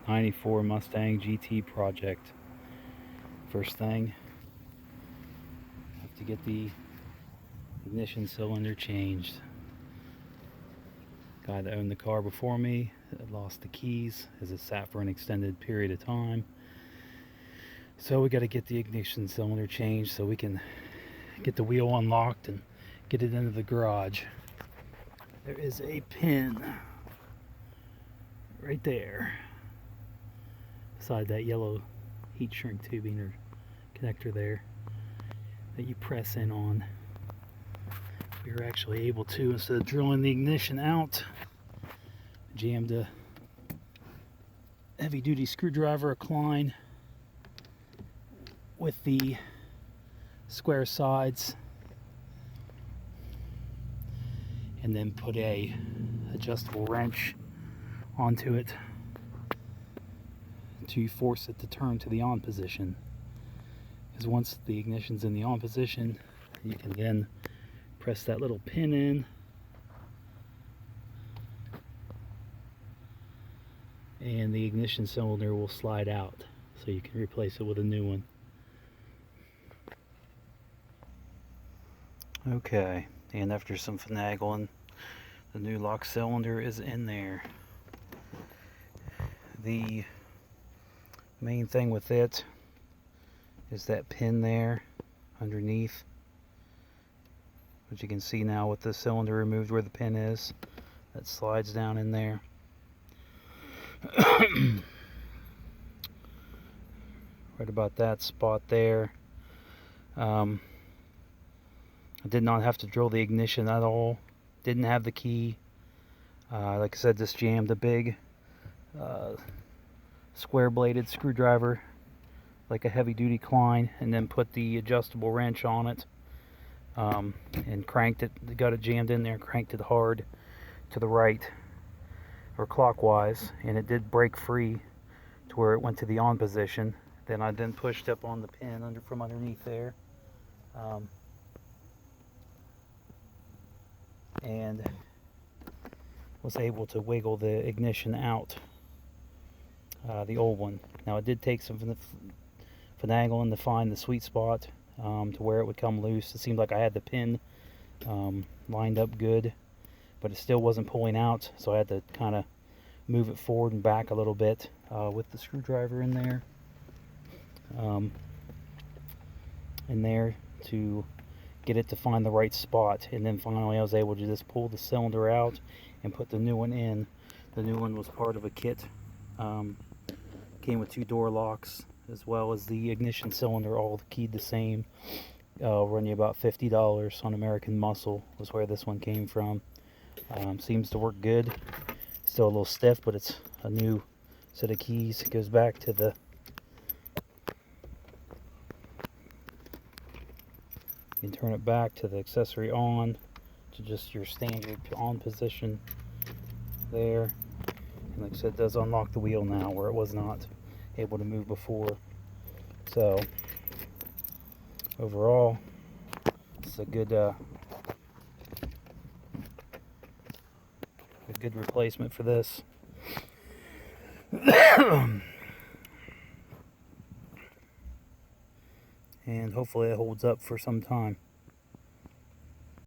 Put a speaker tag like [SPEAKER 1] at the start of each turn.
[SPEAKER 1] '94 Mustang GT project. First thing, have to get the ignition cylinder changed. Guy that owned the car before me lost the keys as it sat for an extended period of time. So we got to get the ignition cylinder changed so we can get the wheel unlocked and get it into the garage. There is a pin right there beside that yellow heat shrink tubing or connector there that you press in on. We were actually able to, instead of drilling the ignition out, jammed a heavy duty screwdriver, a Klein, with the square sides, and then put a adjustable wrench onto it to force it to turn to the on position. Because once the ignition's in the on position, you can then press that little pin in and the ignition cylinder will slide out, so you can replace it with a new one. Okay, and after some finagling, the new lock cylinder is in there. The main thing with it is that pin there underneath, which you can see now with the cylinder removed where the pin is, that slides down in there. Right about that spot there. I did not have to drill the ignition at all. Didn't have the key. Like I said, just jammed a big square bladed screwdriver like a heavy duty Klein, and then put the adjustable wrench on it, and cranked it, got it jammed in there, cranked it hard to the right or clockwise, and it did break free to where it went to the on position. Then I pushed up on the pin from underneath there, and was able to wiggle the ignition out, the old one. Now it did take some finagling to find the sweet spot to where it would come loose. It seemed like I had the pin lined up good, but it still wasn't pulling out, so I had to kind of move it forward and back a little bit with the screwdriver in there to get it to find the right spot. And then finally I was able to just pull the cylinder out and put the new one in. The new one was part of a kit, came with 2 door locks as well as the ignition cylinder, all keyed the same. Run you about $50 on American Muscle was where this one came from. Seems to work good. Still a little stiff, but it's a new set of keys. It goes back to the you can turn it back to the accessory on, to just your standard on position there. And like I said, it does unlock the wheel now where it was not able to move before. So overall, it's a good replacement for this. And hopefully it holds up for some time.